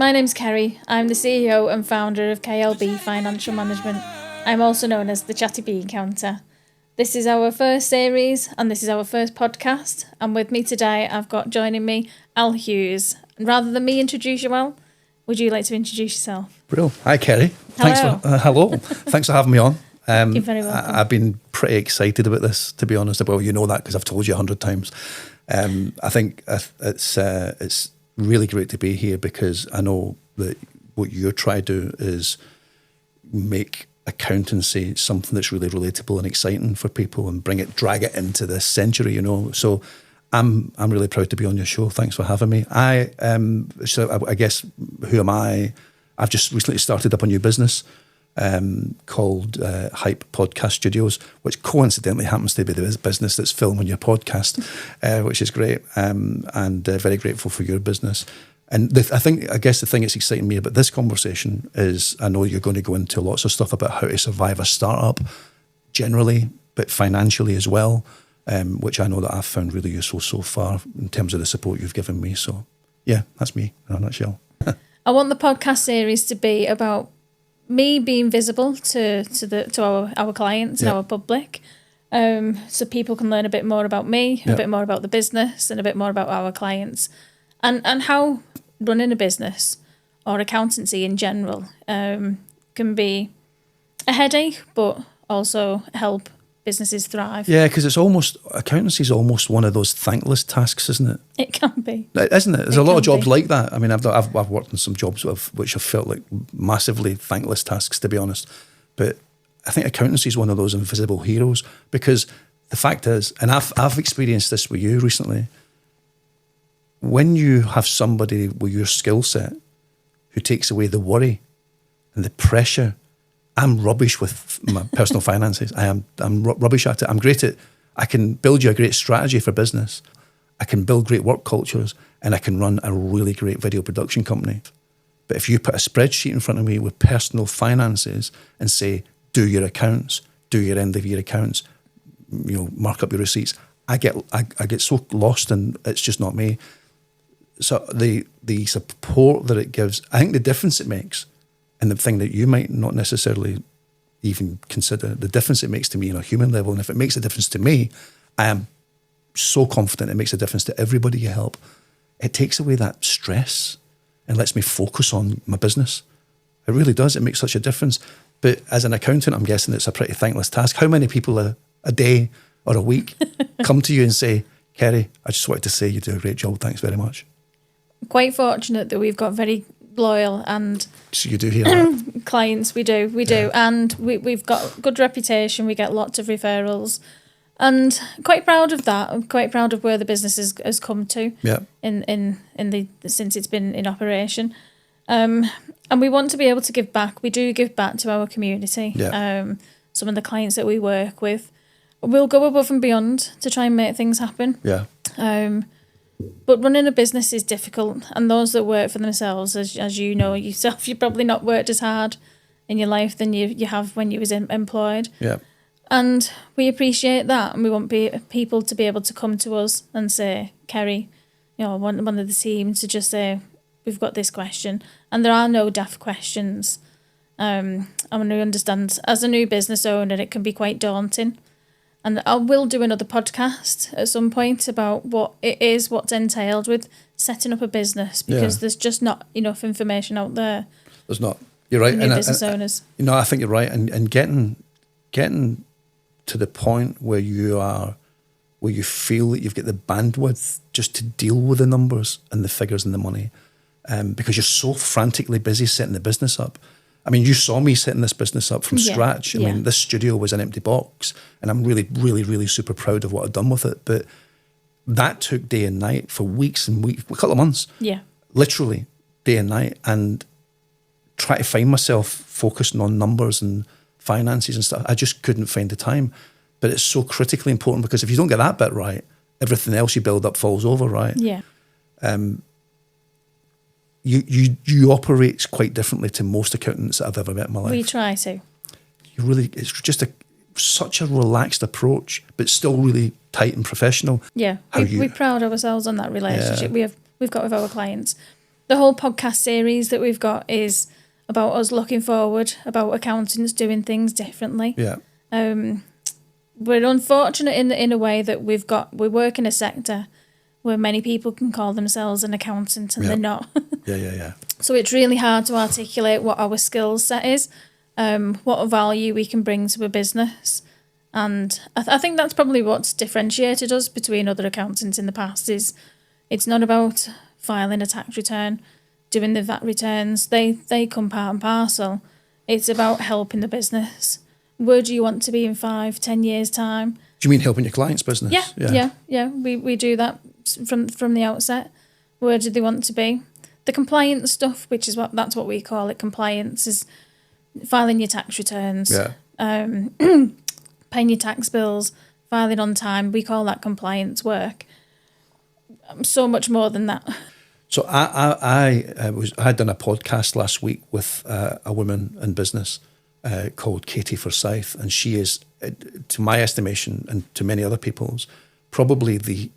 my name's Kerry. I'm the CEO and founder of KLB Financial Management. I'm also known as the Chatty Bean Counter. This is our first series and this is our first podcast. And with me today, I've got joining me Al Hughes. And rather than me introduce you, Al, would you like to introduce yourself? Brilliant. Hi, Kerry. Hello. Hello. Thanks for having me on. You're very welcome. I've been pretty excited about this, to be honest. Well, you know that because I've told you 100 times. I think it's really great to be here because I know that what you're trying to do is make accountancy something that's really relatable and exciting for people and drag it into this century, you know. So I'm really proud to be on your show. Thanks for having me. I guess, who am I? I've just recently started up a new business called Hype Podcast Studios, which coincidentally happens to be the business that's filming your podcast, which is great, and very grateful for your business. And I guess the thing that's exciting me about this conversation is I know you're going to go into lots of stuff about how to survive a startup generally, but financially as well, which I know that I've found really useful so far in terms of the support you've given me. So yeah, that's me in a nutshell. I want the podcast series to be about me being visible to our clients and our public, so people can learn a bit more about me, a bit more about the business, and a bit more about our clients, and how running a business or accountancy in general can be a headache, but also help businesses thrive. Yeah, because accountancy is almost one of those thankless tasks, isn't it? It can be, isn't it? There's a lot of jobs like that. I mean, I've worked in some jobs which have felt like massively thankless tasks, to be honest. But I think accountancy is one of those invisible heroes because the fact is, and I've experienced this with you recently. When you have somebody with your skill set who takes away the worry and the pressure, I'm rubbish with my personal finances. I'm rubbish at it. I'm great at, I can build you a great strategy for business. I can build great work cultures and I can run a really great video production company. But if you put a spreadsheet in front of me with personal finances and say, do your accounts, do your end of year accounts, you know, mark up your receipts, I get so lost and it's just not me. So the support that it gives, I think the difference it makes, and the thing that you might not necessarily even consider, the difference it makes to me on a human level, and if it makes a difference to me, I am so confident it makes a difference to everybody you help. It takes away that stress and lets me focus on my business. It really does. It makes such a difference. But as an accountant, I'm guessing it's a pretty thankless task. How many people a day or a week come to you and say, Kerry, I just wanted to say you do a great job. Thanks very much. Quite fortunate that we've got very loyal and so you do hear that. clients. We do, and we've got good reputation. We get lots of referrals, and quite proud of that. I'm quite proud of where the business has come to. Yeah. In the since it's been in operation, and we want to be able to give back. We do give back to our community. Yeah. Some of the clients that we work with, we'll go above and beyond to try and make things happen. Yeah. But running a business is difficult, and those that work for themselves, as you know yourself, you've probably not worked as hard in your life than you have when you was employed. Yeah. And we appreciate that, and we want people to be able to come to us and say, Kerry, you know, one of the team to just say, we've got this question, and there are no daft questions. I want to understand, as a new business owner, it can be quite daunting. And I will do another podcast at some point about what it is, what's entailed with setting up a business, because there's just not enough information out there. There's not. You're right. New business owners. You know, I think you're right. And getting to the point where you feel that you've got the bandwidth just to deal with the numbers and the figures and the money, because you're so frantically busy setting the business up. I mean, you saw me setting this business up from scratch. I mean, this studio was an empty box, and I'm really, really, really super proud of what I've done with it. But that took day and night for weeks and weeks, a couple of months. Yeah. Literally day and night, and try to find myself focusing on numbers and finances and stuff. I just couldn't find the time. But it's so critically important because if you don't get that bit right, everything else you build up falls over, right? Yeah. You operate quite differently to most accountants that I've ever met in my life. We try to. It's just such a relaxed approach, but still really tight and professional. Yeah, we're proud of ourselves on that relationship we've got with our clients. the whole podcast series that we've got is about us looking forward, about accountants doing things differently. Yeah. We're unfortunate in a way that we work in a sector where many people can call themselves an accountant and they're not. Yeah. So it's really hard to articulate what our skill set is, what value we can bring to a business. And I think that's probably what's differentiated us between other accountants in the past is it's not about filing a tax return, doing the VAT returns. They come part and parcel. It's about helping the business. Where do you want to be in 5-10 years' time? Do you mean helping your client's business? Yeah. We do that from the outset. Where do they want to be? The compliance stuff, which is that's what we call it, compliance, is filing your tax returns, paying your tax bills, filing on time. We call that compliance work. So much more than that. So I had done a podcast last week with a woman in business called Katie Forsyth, and she is, to my estimation and to many other people's, probably the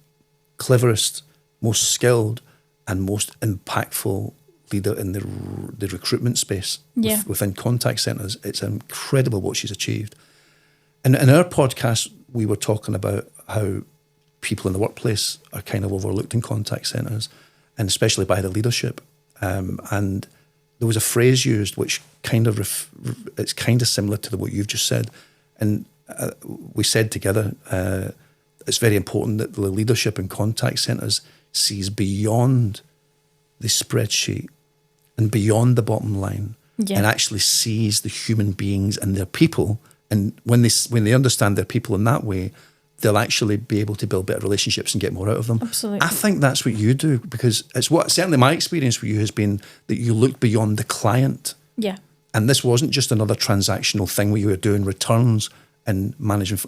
cleverest, most skilled and most impactful leader in the recruitment space within contact centres. It's incredible what she's achieved. And in our podcast, we were talking about how people in the workplace are kind of overlooked in contact centres, and especially by the leadership. And there was a phrase used which kind of it's kind of similar to what you've just said. And we said together, it's very important that the leadership in contact centres sees beyond the spreadsheet and beyond the bottom line, and actually sees the human beings and their people. And when they understand their people in that way, they'll actually be able to build better relationships and get more out of them. Absolutely. I think that's what you do, because it's what certainly my experience with you has been that you look beyond the client. Yeah. And this wasn't just another transactional thing where you were doing returns and managing.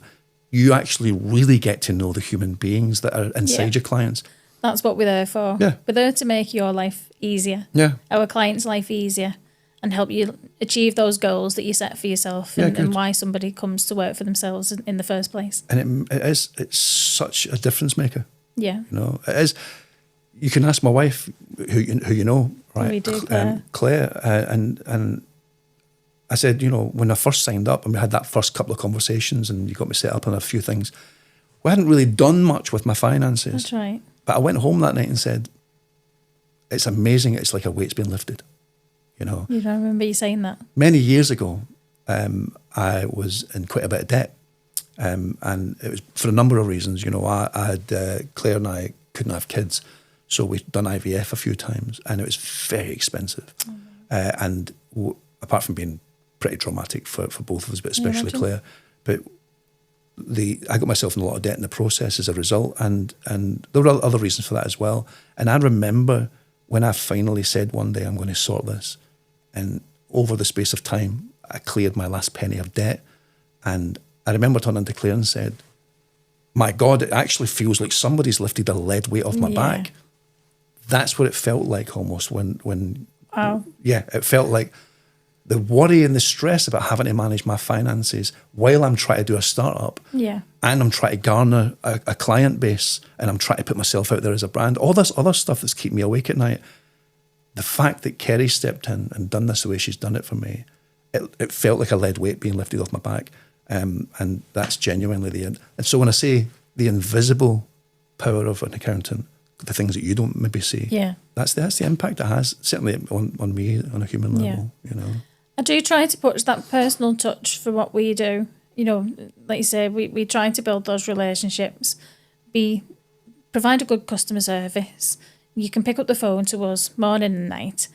You actually really get to know the human beings that are inside your clients. That's what we're there for. Yeah. We're there to make your life easier. Yeah. Our clients' life easier, and help you achieve those goals that you set for yourself, and why somebody comes to work for themselves in the first place. And it's such a difference maker. Yeah. You know, it is. You can ask my wife, who you know, right? We do, Claire. Claire, and I said, you know, when I first signed up and we had that first couple of conversations and you got me set up on a few things, we hadn't really done much with my finances. That's right. But I went home that night and said, it's amazing. It's like a weight's been lifted, you know. You don't remember you saying that? Many years ago, I was in quite a bit of debt. And it was for a number of reasons. You know, I had, Claire and I couldn't have kids. So we'd done IVF a few times and it was very expensive. And apart from being pretty traumatic for both of us, but especially Claire, but I got myself in a lot of debt in the process as a result, and there were other reasons for that as well. And I remember when I finally said one day, I'm going to sort this, and over the space of time, I cleared my last penny of debt. And I remember turning to Claire and said, my God, it actually feels like somebody's lifted a lead weight off my back. That's what it felt like almost when it felt like the worry and the stress about having to manage my finances while I'm trying to do a startup, and I'm trying to garner a client base, and I'm trying to put myself out there as a brand, all this other stuff that's keeping me awake at night. The fact that Kerry stepped in and done this the way she's done it for me, it felt like a lead weight being lifted off my back, and that's genuinely the end. And so when I say the invisible power of an accountant, the things that you don't maybe see, that's the impact it has, certainly on me on a human level, you know. I do try to put that personal touch for what we do. You know, like you say, we try to build those relationships, provide a good customer service. You can pick up the phone to us morning and night,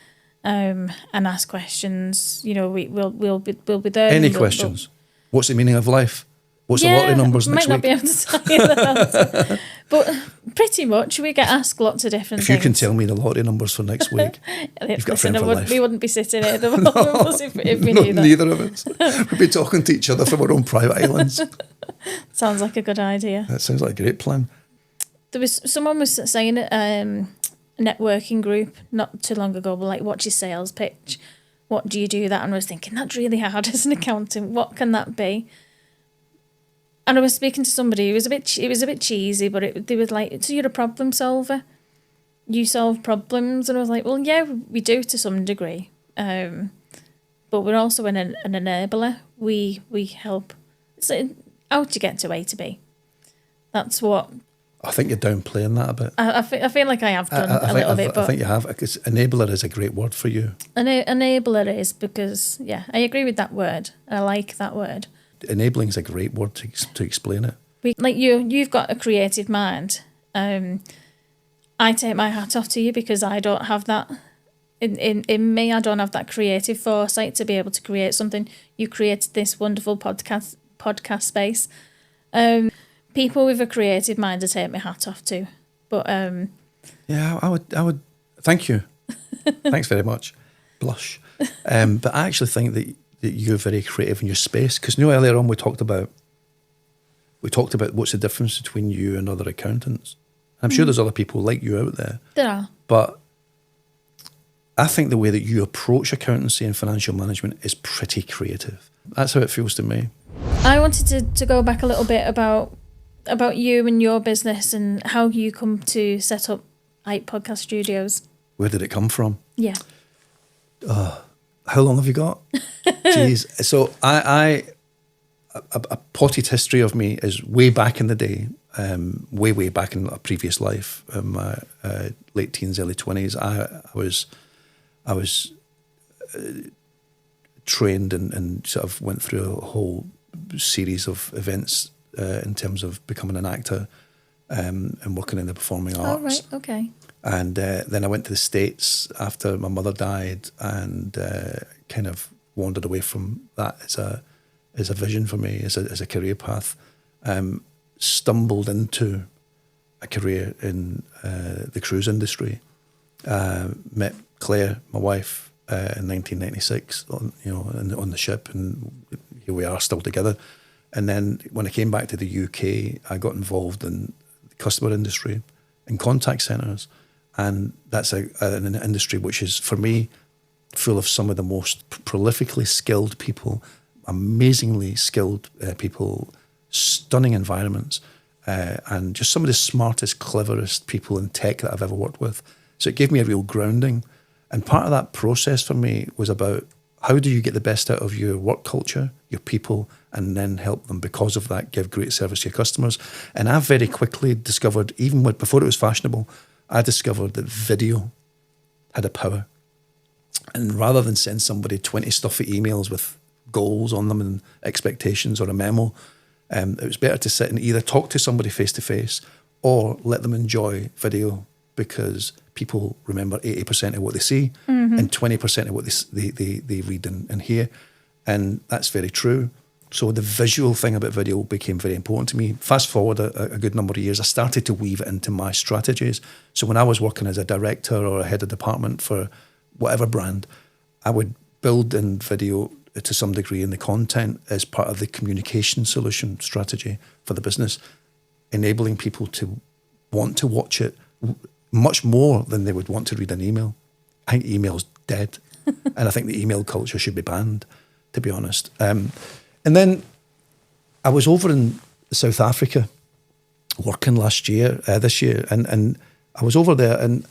and ask questions. You know, we'll be there. Any questions? What's the meaning of life? What's the lottery numbers next week? Might not be able to tell you that. But pretty much we get asked lots of different things. If you can tell me the lottery numbers for next week, you've got a friend for life. We wouldn't be sitting here if we knew that. Neither of us. We'd be talking to each other from our own private islands. Sounds like a good idea. That sounds like a great plan. Someone was saying a networking group not too long ago, like, what's your sales pitch? What do you do that? And I was thinking, that's really hard as an accountant. What can that be? And I was speaking to somebody who was a bit cheesy, but they were like, so you're a problem solver. you solve problems, and I was like, well, yeah, we do to some degree, but we're also an enabler. We help. So how to get to A to B. That's what. I think you're downplaying that a bit. I feel like I have done a little bit, but I think you have, because enabler is a great word for you. Enabler is, because, yeah, I agree with that word. I like that word. Enabling is a great word to explain it. Like you've got a creative mind. I take my hat off to you, because I don't have that in me. I don't have that creative foresight to be able to create something. You created this wonderful podcast space. People with a creative mind, I take my hat off to. But yeah, I would. Thank you. Thanks very much. Blush. But I actually think that you're very creative in your space, because earlier on we talked about what's the difference between you and other accountants. I'm sure there's other people like you out there. There are. But I think the way that you approach accountancy and financial management is pretty creative. That's how it feels to me. I wanted to go back a little bit about you and your business and how you come to set up Hype Podcast Studios. Where did it come from? Yeah. How long have you got? Jeez. So a potted history of me is way back in the day, way back in a previous life, in my late teens, early 20s. I was trained and sort of went through a whole series of events in terms of becoming an actor and working in the performing arts. Oh, right, okay. And then I went to the States after my mother died, and kind of wandered away from that as a vision for me, as a career path. Stumbled into a career in the cruise industry. Met Claire, my wife, in 1996 on the ship, and here we are still together. And then when I came back to the UK, I got involved in the customer industry, in contact centres. And that's an industry which is, for me, full of some of the most prolifically skilled people, amazingly skilled people, stunning environments, and just some of the smartest, cleverest people in tech that I've ever worked with. So it gave me a real grounding. And part of that process for me was about how do you get the best out of your work culture, your people, and then help them, because of that, give great service to your customers. And I very quickly discovered, even before it was fashionable, I discovered that video had a power. And rather than send somebody 20 stuffy emails with goals on them and expectations or a memo, it was better to sit and either talk to somebody face-to-face or let them enjoy video, because people remember 80% of what they see and 20% of what they read and hear. And that's very true. So the visual thing about video became very important to me. Fast forward a good number of years, I started to weave it into my strategies. So when I was working as a director or a head of department for whatever brand, I would build in video to some degree in the content as part of the communication solution strategy for the business, enabling people to want to watch it much more than they would want to read an email. I think email's dead. And I think the email culture should be banned, to be honest. And then I was over in South Africa working this year, and I was over there, and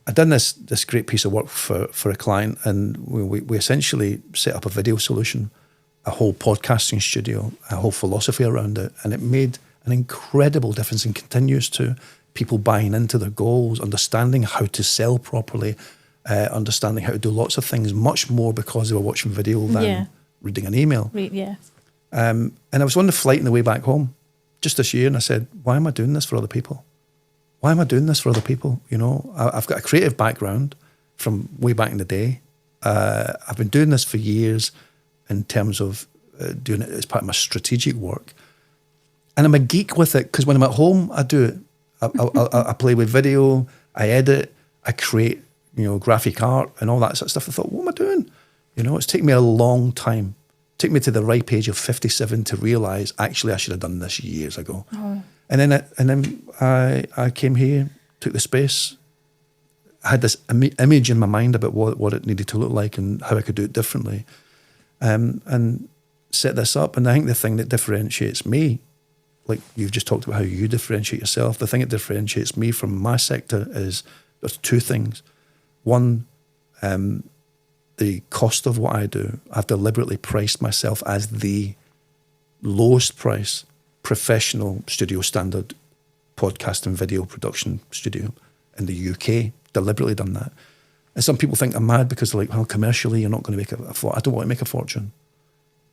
I'd done this great piece of work for a client, and we essentially set up a video solution, a whole podcasting studio, a whole philosophy around it, and it made an incredible difference and continues to. People buying into their goals, understanding how to sell properly, understanding how to do lots of things much more because they were watching video than reading an email. Yeah. And I was on the flight on the way back home just this year, and I said, why am I doing this for other people? Why am I doing this for other people? I've got a creative background from way back in the day. I've been doing this for years in terms of doing it as part of my strategic work. And I'm a geek with it, because when I'm at home, I do it. I play with video, I edit, I create, graphic art and all that sort of stuff. I thought, what am I doing? It's taken me a long time. It took me to the ripe age of 57 to realise, actually, I should have done this years ago. Oh. And then I came here, took the space. I had this image in my mind about what it needed to look like and how I could do it differently, and set this up. And I think the thing that differentiates me like you've just talked about how you differentiate yourself. The thing that differentiates me from my sector is there's two things. One, the cost of what I do. I've deliberately priced myself as the lowest price professional studio standard podcast and video production studio in the UK. Deliberately done that. And some people think I'm mad because they're like, well, commercially, you're not going to make a fortune. I don't want to make a fortune.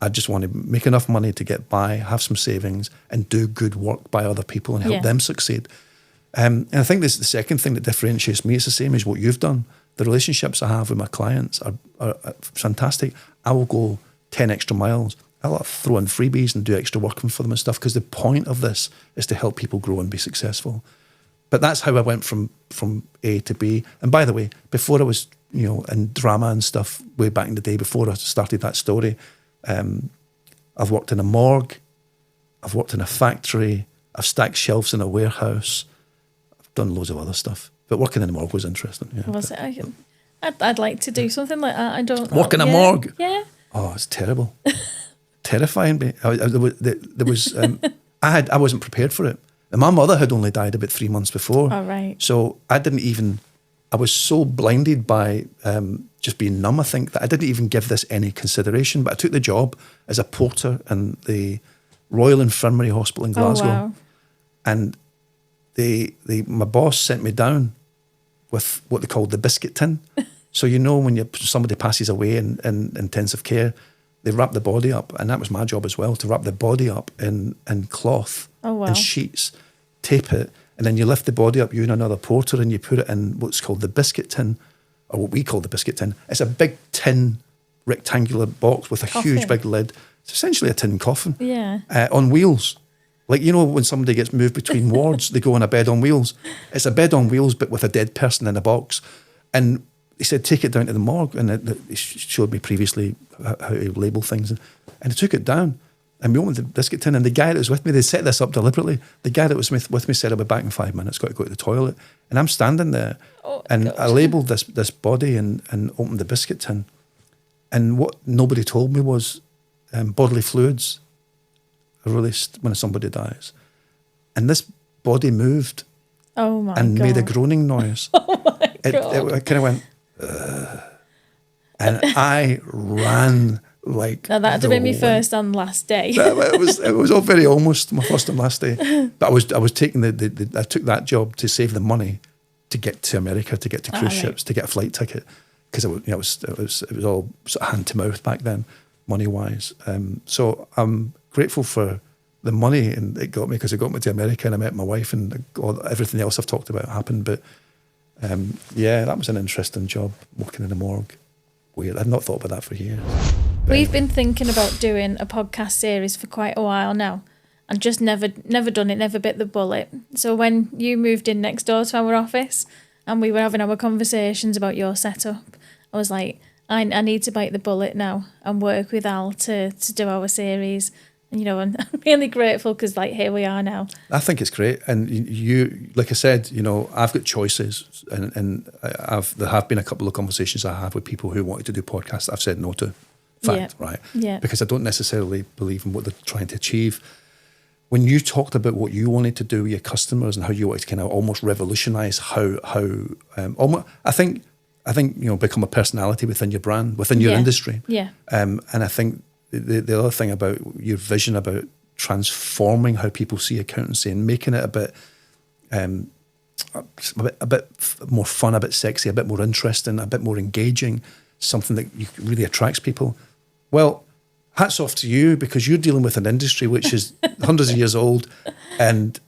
I just want to make enough money to get by, have some savings, and do good work by other people and help them succeed. And I think this is the second thing that differentiates me. It's the same as what you've done. The relationships I have with my clients are fantastic. I will go 10 extra miles. I'll throw in freebies and do extra work for them and stuff, because the point of this is to help people grow and be successful. But that's how I went from A to B. And by the way, before I was, in drama and stuff, way back in the day, before I started that story, I've worked in a morgue, I've worked in a factory, I've stacked shelves in a warehouse, I've done loads of other stuff. But working in a morgue was interesting. Yeah. Was it? I'd like to do something like that. I don't work in a morgue. Yeah. Oh, it's terrible, terrifying. There was I wasn't prepared for it. And my mother had only died about 3 months before. Oh, right. So I was so blinded by just being numb, I think, that I didn't even give this any consideration. But I took the job as a porter in the Royal Infirmary Hospital in Glasgow. Oh, wow. And my boss sent me down with what they called the biscuit tin. So when somebody passes away in intensive care, they wrap the body up, and that was my job as well, to wrap the body up in cloth and sheets, tape it, and then you lift the body up, you and another porter, and you put it in what's called the biscuit tin, or what we call the biscuit tin. It's a big tin rectangular box with a huge big lid. It's essentially a tin coffin. Yeah. On wheels. Like, when somebody gets moved between wards, they go on a bed on wheels. It's a bed on wheels, but with a dead person in a box. And he said, take it down to the morgue. And he showed me previously how to label things. And I took it down. And we opened the biscuit tin. And the guy that was with me, they set this up deliberately. The guy that was with me said, I'll be back in 5 minutes, got to go to the toilet. And I'm standing there. I labelled this body and opened the biscuit tin. And what nobody told me was bodily fluids are released when somebody dies. And this body moved. Oh, my and God. made a groaning noise. Oh, my God. It kind of went... and I ran like... Now, that'd have been my first and last day. It was all very almost my first and last day. But I was taking I took that job to save the money to get to America, to get to cruise ships, to get a flight ticket, because it was all sort of hand to mouth back then, money wise. So I'm grateful for the money, and it got me, because it got me to America, and I met my wife, and everything else I've talked about happened. But that was an interesting job, working in a morgue. Weird. I'd not thought about that for years. We've been thinking about doing a podcast series for quite a while now, and just never done it, never bit the bullet. So when you moved in next door to our office and we were having our conversations about your setup, I was like, I need to bite the bullet now and work with Al to do our series. And, and I'm really grateful, because here we are now. I think it's great. And you, like I said, I've got choices, and there have been a couple of conversations I have with people who wanted to do podcasts that I've said no to. Fact, right? Yeah. Because I don't necessarily believe in what they're trying to achieve. When you talked about what you wanted to do with your customers and how you wanted to kind of almost revolutionise how I think become a personality within your brand, within your industry. Yeah. And I think the other thing about your vision about transforming how people see accountancy and making it a bit more fun, a bit sexy, a bit more interesting, a bit more engaging, something that really attracts people. Well, hats off to you, because you're dealing with an industry which is hundreds of years old and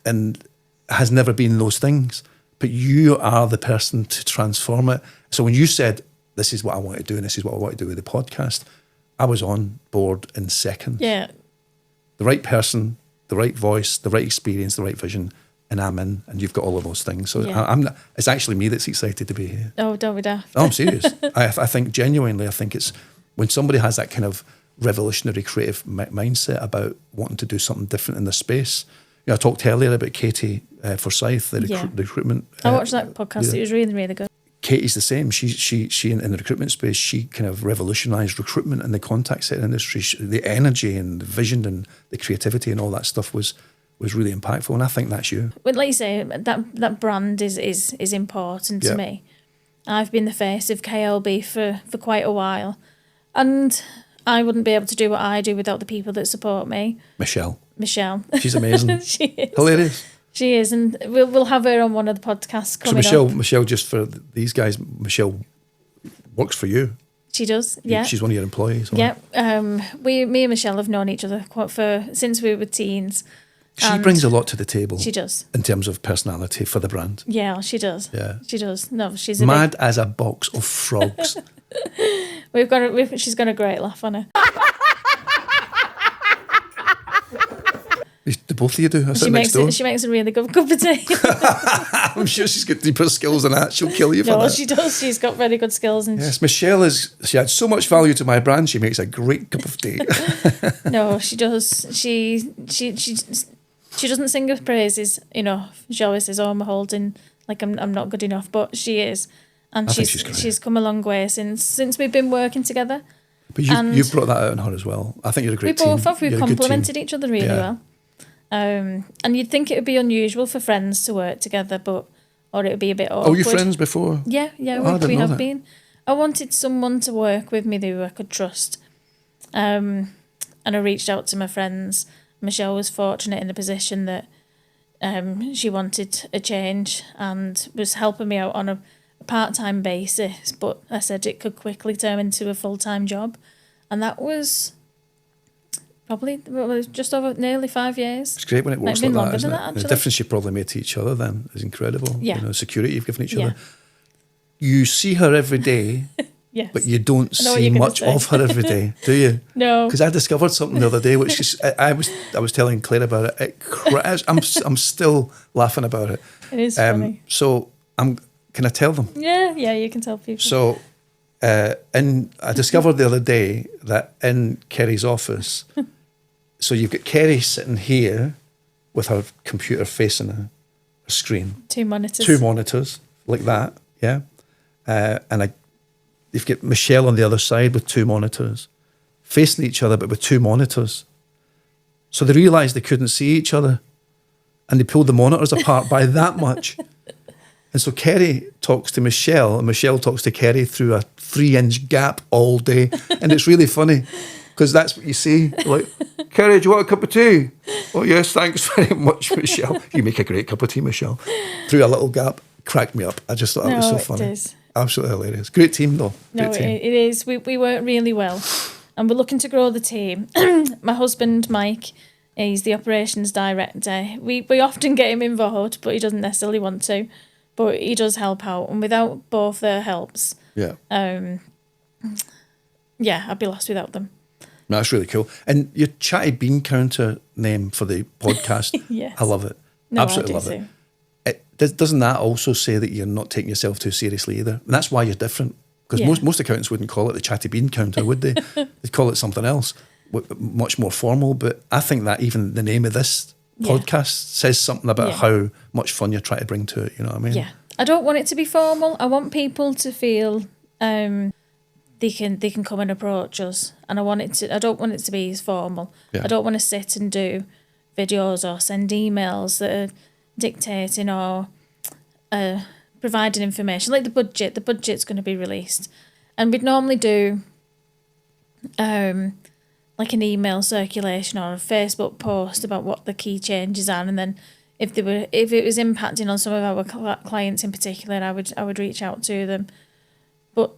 has never been those things. But you are the person to transform it. So when you said, this is what I want to do and this is what I want to do with the podcast, I was on board in seconds. Yeah. The right person, the right voice, the right experience, the right vision, and I'm in, and you've got all of those things. So it's actually me that's excited to be here. Oh, don't be daft. No, I'm serious. I think genuinely, it's when somebody has that kind of revolutionary creative mindset about wanting to do something different in the space. I talked earlier about Katie Forsyth, the recruitment. I watched that podcast. It was really, really good. Katie's the same. She in the recruitment space, she kind of revolutionised recruitment in the contact center industry. The energy and the vision and the creativity and all that stuff was was really impactful, and I think that's you. But like you say, that brand is important to me. I've been the face of KLB for quite a while, and I wouldn't be able to do what I do without the people that support me. Michelle. She's amazing. She is. Hilarious. She is, and we'll have her on one of the podcasts coming so up. Michelle, just for these guys, Michelle works for you. She does, yeah. She's one of your employees. Yeah. Me and Michelle have known each other since we were teens. She brings a lot to the table. She does. In terms of personality for the brand. Yeah, she does. Yeah. She does. No, she's mad as a box of frogs. She's got a great laugh on her. The both of you do. She makes a really good cup of tea. I'm sure she's got deeper skills than that. She'll kill you for that. No, she does. She's got very good skills. And yes, Michelle she adds so much value to my brand. She makes a great cup of tea. No, she does. She doesn't sing her praises enough. She always says, "Oh, I'm holding like I'm not good enough," but she is, and she's come a long way since we've been working together. But you've brought that out in her as well. I think you're a great team. We both have. We've complemented each other really well. And you'd think it would be unusual for friends to work together, or it would be a bit awkward. Oh, you friends before? Yeah, we have been. I wanted someone to work with me who I could trust. And I reached out to my friends. Michelle was fortunate in the position that she wanted a change and was helping me out on a part-time basis, but I said it could quickly turn into a full-time job. And that was probably just over nearly 5 years. It's great when it works like that, isn't it? That, the difference you probably made to each other then is incredible. Yeah. Security you've given each other. You see her every day, yes. but you don't see much of her every day, do you? No. Because I discovered something the other day, which is, I was telling Claire about it. I'm still laughing about it. It is funny. So can I tell them? Yeah, you can tell people. So, I discovered the other day that in Kerry's office, so you've got Kerry sitting here with her computer facing a screen. Two monitors like that, yeah. You've got Michelle on the other side with 2 monitors, facing each other but with 2 monitors. So they realised they couldn't see each other, and they pulled the monitors apart by that much. And so Kerry talks to Michelle, and Michelle talks to Kerry through a 3-inch gap all day. And it's really funny, because that's what you see. Like, Kerry, do you want a cup of tea? Oh, yes, thanks very much, Michelle. You make a great cup of tea, Michelle. Through a little gap. Cracked me up. I just thought that was so funny. It is. Absolutely hilarious. Great team, though. Great team. It is. We work really well. And we're looking to grow the team. My husband, Mike, he's the operations director. We often get him involved, but he doesn't necessarily want to. But he does help out, and without both their helps, I'd be lost without them. No, that's really cool. And your Chatty Bean Counter name for the podcast, yes. I love it. No, absolutely love it. Doesn't that also say that you're not taking yourself too seriously either? And that's why you're different. Because most accountants wouldn't call it the Chatty Bean Counter, would they? They'd call it something else, much more formal. But I think that even the name of this podcast says something about how much fun you're trying to bring to it. You know what I mean? Yeah. I don't want it to be formal. I want people to feel they can come and approach us, and I don't want it to be as formal. Yeah. I don't want to sit and do videos or send emails that are dictating or providing information like the budget. The budget's going to be released, and we'd normally do like an email circulation or a Facebook post about what the key changes are, and then if it was impacting on some of our clients in particular, I would reach out to them. But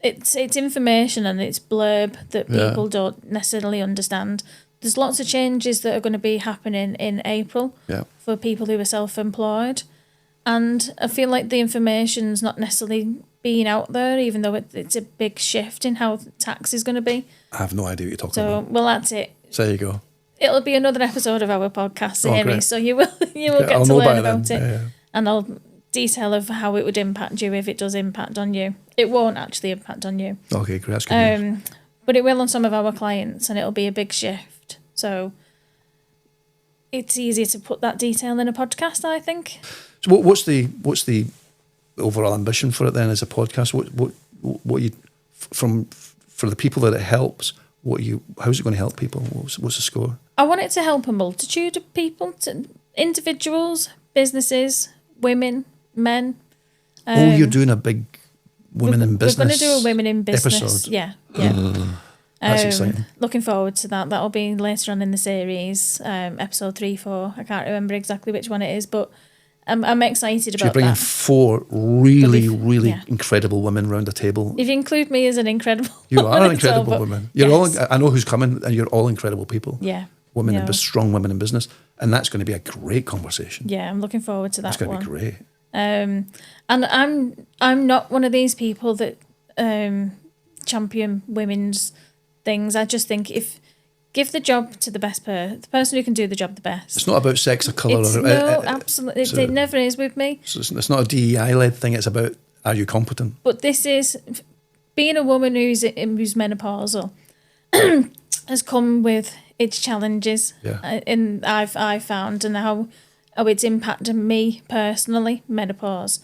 it's information and it's blurb that people don't necessarily understand. There's lots of changes that are going to be happening in April for people who are self-employed, and I feel like the information's not necessarily being out there, even though it's a big shift in how tax is going to be. I have no idea what you're talking about. Well, that's it. So there you go. It'll be another episode of our podcast, Amy. So you will get to learn about it, and I'll detail of how it would impact you if it does impact on you. It won't actually impact on you. Okay, great. That's good news. But it will on some of our clients, and it'll be a big shift. So it's easier to put that detail in a podcast, I think. So what's the overall ambition for it then as a podcast? What you for the people that it helps? How's it going to help people? What's the score? I want it to help a multitude of people, individuals, businesses, women, men. You're doing a big women in business. We're going to do a women in business episode. Yeah. That's exciting. Looking forward to that. That'll be later on in the series, episode 3, 4. I can't remember exactly which one it is, but I'm excited about that. You're bringing 4 really incredible women round the table. If you include me as an incredible You are an incredible woman. You're all. I know who's coming, and you're all incredible people. Yeah. Strong women in business, and that's going to be a great conversation. Yeah, I'm looking forward to that. It's going to be great. And I'm not one of these people that champion women's things. I just think give the job to the best the person who can do the job the best. It's not about sex or colour. No, absolutely. It never is with me. So it's not a DEI-led thing. It's about, are you competent? But this is, being a woman who's menopausal has come with its challenges. Yeah. And I've found, and how it's impacted me personally, menopause.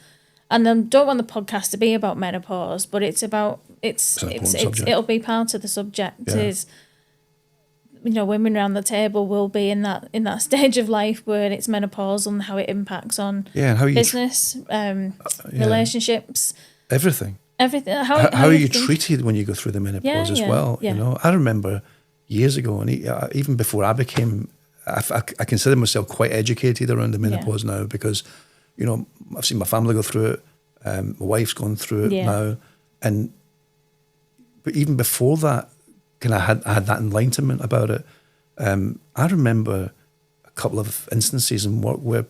And I don't want the podcast to be about menopause, but it's about it'll be part of the subject. Yeah. Is, women around the table will be in that stage of life where it's menopausal and how it impacts on and how business, relationships, everything. How are you treated when you go through the menopause as well? Yeah. I remember years ago, and even before I became, I consider myself quite educated around the menopause now, because I've seen my family go through it. My wife's gone through it now, but even before that, I had that enlightenment about it. I remember a couple of instances in work where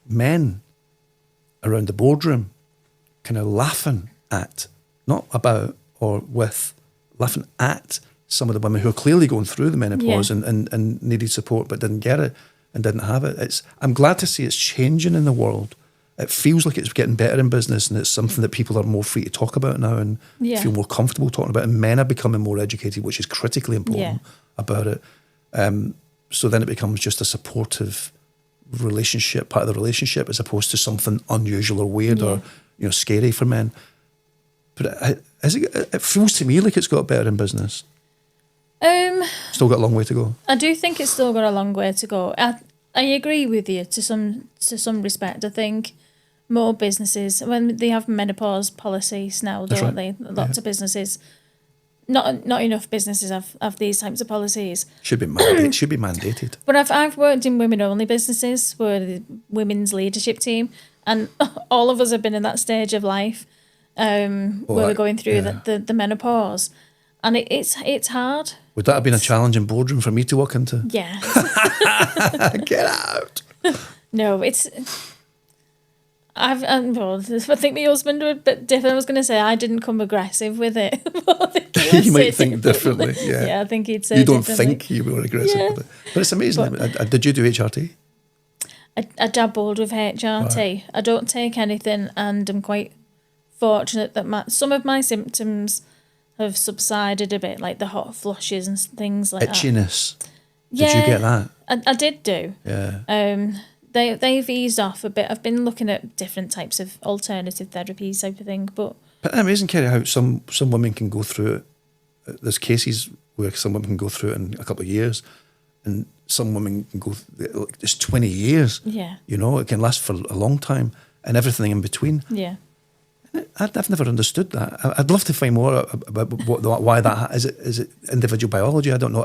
men around the boardroom kind of laughing at, not about or with, laughing at some of the women who are clearly going through the menopause and needed support but didn't get it and didn't have it. I'm glad to see it's changing in the world. It feels like it's getting better in business, and it's something that people are more free to talk about now and feel more comfortable talking about. And men are becoming more educated, which is critically important about it. So then it becomes just a supportive relationship, part of the relationship, as opposed to something unusual or weird or scary for men. But it feels to me like it's got better in business. Still got a long way to go. I do think it's still got a long way to go. I agree with you to some respect. I think more businesses, when they have menopause policies now, don't they? Lots of businesses, not enough businesses have these types of policies. Should be mandated. But I've worked in women-only businesses, where the women's leadership team, and all of us have been in that stage of life where we're going through the menopause, and it's hard. Would that have been a challenging boardroom for me to walk into? Yeah. Get out. No, I think my husband were a bit different. I was going to say I didn't come aggressive with it. You might think differently. Yeah. Yeah, I think he'd say you don't differently. think you were aggressive with it. But it's amazing. Did you do HRT? I dabbled with HRT. Right. I don't take anything, and I'm quite fortunate that some of my symptoms have subsided a bit, like the hot flushes and things like Itchiness. Did you get that? I did do. Yeah. They've eased off a bit. I've been looking at different types of alternative therapies type of thing, but amazing, Kerry, how some women can go through it. There's cases where some women can go through it in a couple of years, and some women can go. It's 20 years. Yeah. It can last for a long time, and everything in between. Yeah. I've never understood that. I'd love to find more about why that is. Is it individual biology? I don't know.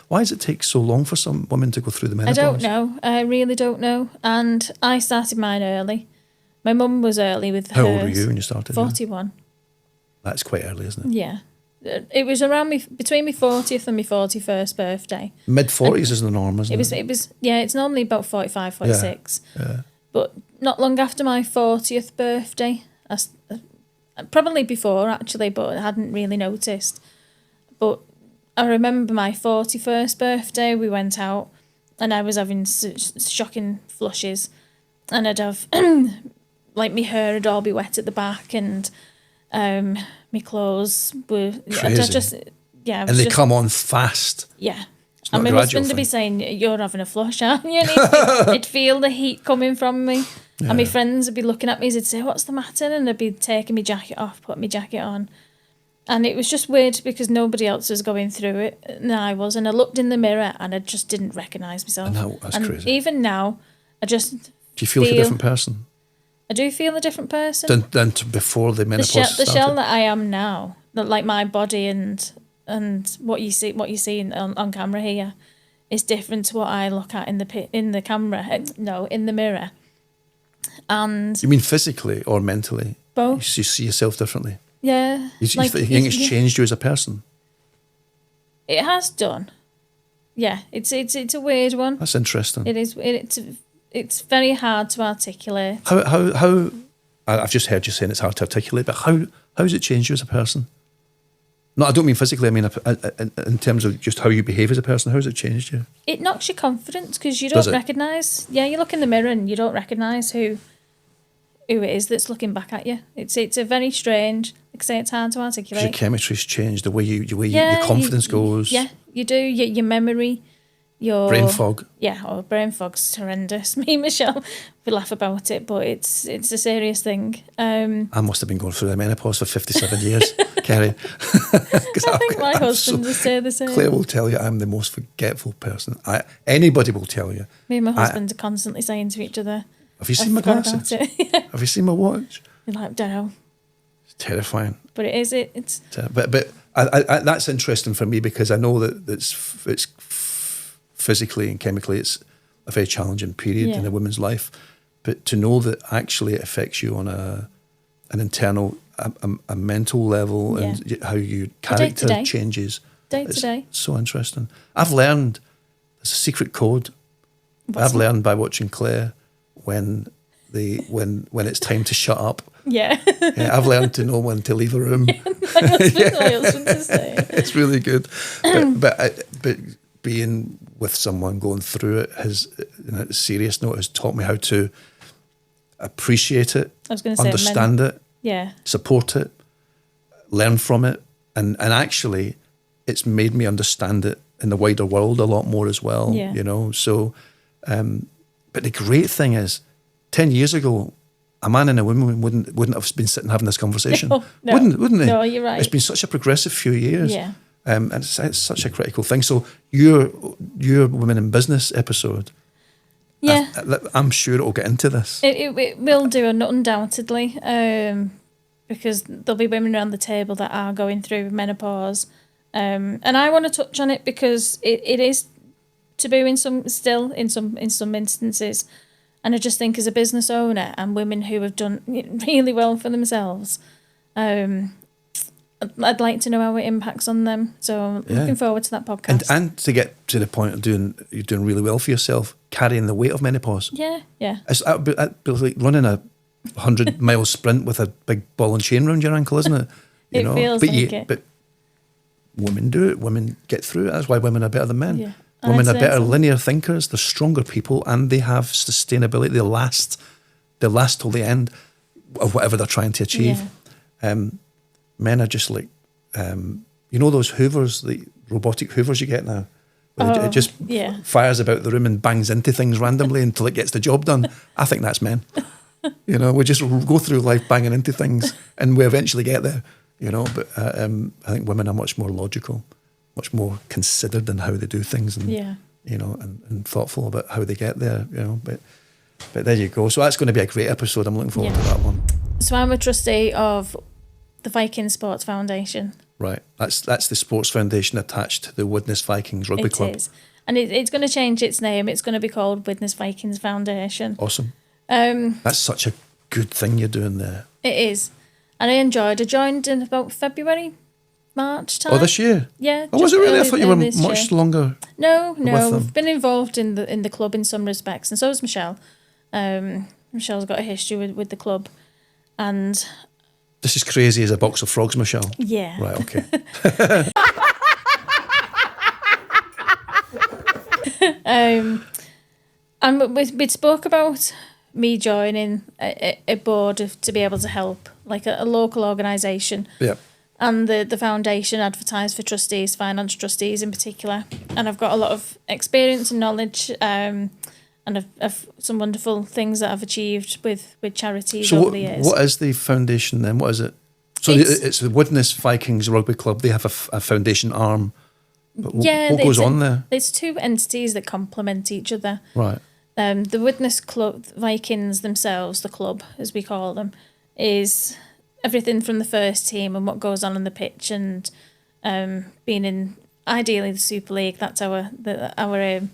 Why does it take so long for some women to go through the menopause? I don't know. I really don't know. And I started mine early. My mum was early with hers. How old were you when you started? 41. That's quite early, isn't it? Yeah. It was around between my 40th and my 41st birthday. Mid-40s is the norm, isn't it? It was. It's normally about 45, 46. Yeah. But not long after my 40th birthday, probably before actually, but I hadn't really noticed. But I remember my 41st birthday, we went out and I was having shocking flushes, and I'd have like my hair would all be wet at the back, and my clothes were crazy. And they come on fast. Yeah. And my husband would be saying, "You're having a flush, aren't you?" And he'd feel the heat coming from me. Yeah. And my friends would be looking at me, they'd say, "What's the matter?" And I'd be taking my jacket off, putting my jacket on. And it was just weird because nobody else was going through it and I was. And I looked in the mirror and I just didn't recognise myself. That's and crazy. Even now, I just Do you feel like a different person? I do feel a different person. Than before the menopause started? The shell that I am now, like my body and what you see on camera here, is different to what I look at in the camera. No, in the mirror. And you mean physically or mentally? Both. You see yourself differently. Yeah. You think it's changed you as a person? It has done. Yeah, it's a weird one. That's interesting. It is. It's very hard to articulate. How? I've just heard you saying it's hard to articulate, but how has it changed you as a person? No, I don't mean physically. I mean in terms of just how you behave as a person. How has it changed you? It knocks your confidence because you don't recognise. Yeah, you look in the mirror and you don't recognise who it is that's looking back at you. It's a very strange. Like I say, it's hard to articulate. Your chemistry's changed. The way your confidence goes. Yeah, you do. Your memory. Your brain fog. Yeah, brain fog's horrendous. Me and Michelle, we laugh about it, but it's a serious thing. I must have been going through the menopause for 57 years, Kerry. I think my husband would say the same. Claire will tell you I'm the most forgetful person. Anybody will tell you. Me and my husband are constantly saying to each other, have you seen my glasses? Have you seen my watch? You're like, don't know. It's terrifying. But it is. It's. But I, that's interesting for me because I know that it's physically and chemically it's a very challenging period in a woman's life. But to know that actually it affects you on an internal, a mental level and how your character changes. Day to day. So interesting. I've learned there's a secret code. I've learned by watching Claire when it's time to shut up. Yeah. I've learned to know when to leave a room. My husband to say. It's really good. But being with someone going through it has, in a serious note, has taught me how to appreciate it, understand it, support it, learn from it, and actually it's made me understand it in the wider world a lot more as well. Yeah. You know, so but the great thing is 10 years ago a man and a woman wouldn't have been sitting having this conversation. No. Wouldn't they? No, you're right. It's been such a progressive few years. Yeah. And it's such a critical thing. So your Women in Business episode, I'm sure it'll get into this. It will do, undoubtedly, because there'll be women around the table that are going through menopause, and I want to touch on it because it is taboo in some instances, and I just think as a business owner and women who have done really well for themselves, I'd like to know how it impacts on them. So I'm looking forward to that podcast. And to get to the point of you're doing really well for yourself, carrying the weight of menopause. Yeah. It'd be like running a 100-mile sprint with a big ball and chain around your ankle, isn't it? It feels like it. But women do it. Women get through it. That's why women are better than men. Yeah. Women are better linear thinkers. They're stronger people, and they have sustainability. They last till the end of whatever they're trying to achieve. Yeah. Men are just like, those hoovers, the robotic hoovers you get now. It just fires about the room and bangs into things randomly until it gets the job done. I think that's men. We just go through life banging into things and we eventually get there, But I think women are much more logical, much more considered in how they do things and, and thoughtful about how they get there, But there you go. So that's going to be a great episode. I'm looking forward to that one. So I'm a trustee of the Viking Sports Foundation. Right. That's the sports foundation attached to the Widnes Vikings Rugby Club. It is. And it's going to change its name. It's going to be called Widnes Vikings Foundation. Awesome. That's such a good thing you're doing there. It is. And I joined in about February, March time. Oh, this year? Yeah. Oh, was it really? I thought you were much longer. No. We've been involved in the club in some respects, and so has Michelle. Michelle's got a history with the club. And this is crazy as a box of frogs, Michelle. Yeah. Right, okay. And we spoke about me joining a board to be able to help, like a local organisation. Yeah. And the foundation advertised for trustees, finance trustees in particular. And I've got a lot of experience and knowledge, and I've some wonderful things that I've achieved with charities over the years. What is the foundation then? What is it? So it's the Widnes Vikings Rugby Club. They have a foundation arm. But what goes on there? There's two entities that complement each other. Right. The Widnes Club, Vikings themselves, the club as we call them, is everything from the first team and what goes on the pitch, and being in ideally the Super League. That's our aim.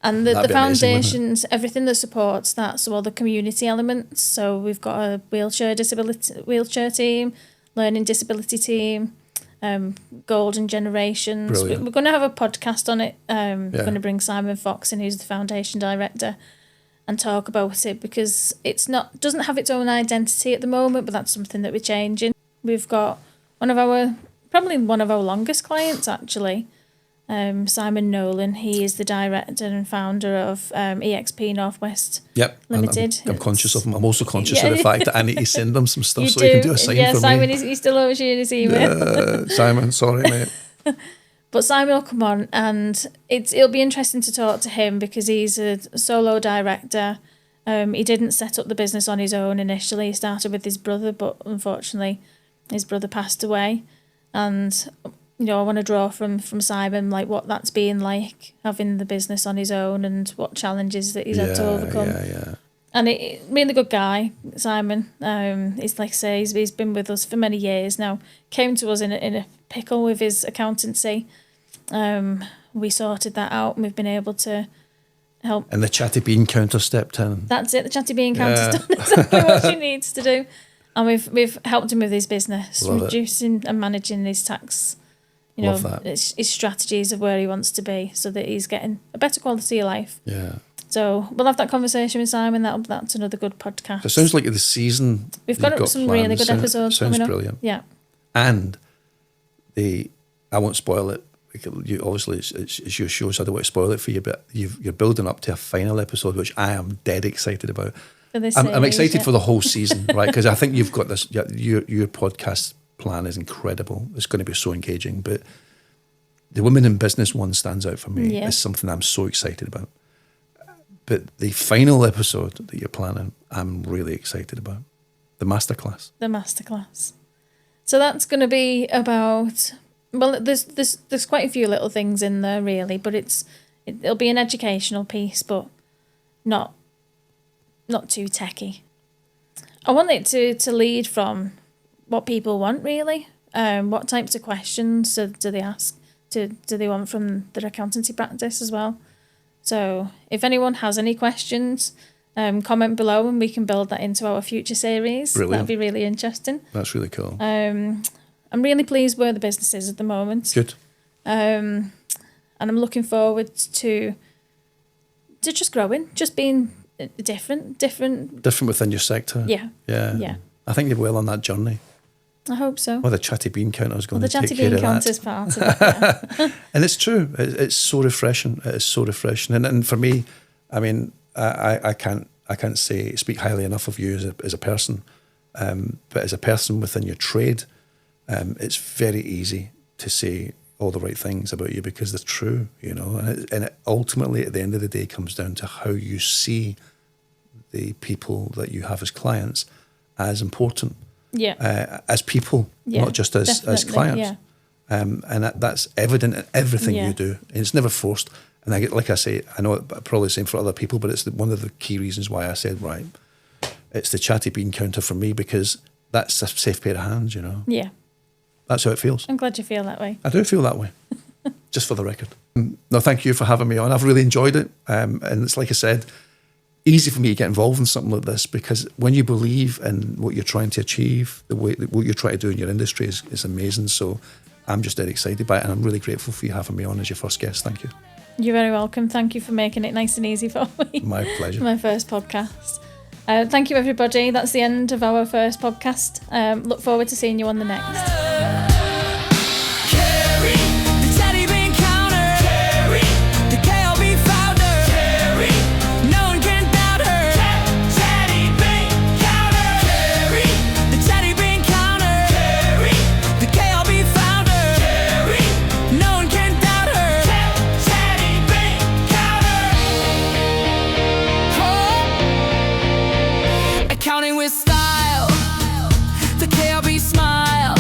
And the foundations, everything that supports that, so all the community elements. So we've got a wheelchair team, learning disability team, golden generations. We're going to have a podcast on it. We're going to bring Simon Fox in, who's the foundation director, and talk about it, because doesn't have its own identity at the moment, but that's something that we're changing. We've got probably one of our longest clients actually. Simon Nolan, he is the director and founder of EXP Northwest Limited. I'm conscious of him. I'm also conscious of the fact that I need to send them some stuff so he can do a sign for me. Simon, he's still owes you his email. Simon, sorry mate. But Simon will come on, and it'll be interesting to talk to him because he's a solo director. He didn't set up the business on his own initially. He started with his brother, but unfortunately his brother passed away. And I want to draw from Simon, like what that's been like, having the business on his own and what challenges that he's had to overcome. Yeah. And really good guy, Simon. He's like I say, he's been with us for many years now. Came to us in a pickle with his accountancy. We sorted that out, and we've been able to help. And the Chatty Bean Counter stepped in. That's it. The Chatty Bean Counter's done exactly what she needs to do, and we've helped him with his business, reducing and managing his tax. His strategies of where he wants to be, so that he's getting a better quality of life. Yeah. So we'll have that conversation with Simon. That's another good podcast. So it sounds like the season. We've got some really good episodes coming up. Sounds brilliant. Yeah. And I won't spoil it. You obviously it's your show, so I don't want to spoil it for you. But you're building up to a final episode, which I am dead excited about. I'm excited for the whole season, right? Because I think you've got this. Your podcast plan is incredible. It's going to be so engaging. But the Women in Business one stands out for me. It's something I'm so excited about. But the final episode that you're planning, I'm really excited about. The masterclass. So that's going to be about. Well, there's quite a few little things in there really, but it'll be an educational piece, but not too techie. I want it to lead from what people want really. What types of questions do they ask? Do they want from their accountancy practice as well? So if anyone has any questions, comment below and we can build that into our future series. Brilliant. That'd be really interesting. That's really cool. I'm really pleased where the business is at the moment. Good. And I'm looking forward to just growing, just being different within your sector. Yeah. I think you're well on that journey. I hope so. Well, the Chatty Bean Counter is going to take care of that. The Chatty Bean Counter is part of it. And it's true. It's so refreshing. It is so refreshing. And for me, I mean, I can't speak highly enough of you as a person. But as a person within your trade, it's very easy to say all the right things about you because they're true, and it ultimately at the end of the day comes down to how you see the people that you have as clients as important, as people, not just as clients. And that's evident in everything you do, and it's never forced. And like I say, I know I'm probably the same for other people, but it's one of the key reasons why I said, right, it's the Chatty Bean Counter for me, because that's a safe pair of hands, Yeah. That's how it feels. I'm glad you feel that way. I do feel that way, just for the record. No, thank you for having me on. I've really enjoyed it. And it's like I said, easy for me to get involved in something like this, because when you believe in what you're trying to achieve, what you're trying to do in your industry is amazing. So I'm just dead excited by it, and I'm really grateful for you having me on as your first guest. Thank you. You're very welcome. Thank you for making it nice and easy for me. My pleasure. My first podcast. Thank you, everybody. That's the end of our first podcast. Look forward to seeing you on the next. Kerry, the Chatty Bean Counter. Kerry, the KLB founder. Kerry, no one can doubt her. Chatty Bean Counter. Kerry, the Chatty Bean Counter. Kerry, the KLB founder. Kerry, no one can doubt her. Chatty Bean Counter. Oh. Accounting with style, the KLB smile.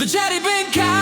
The Chatty Bean Counter.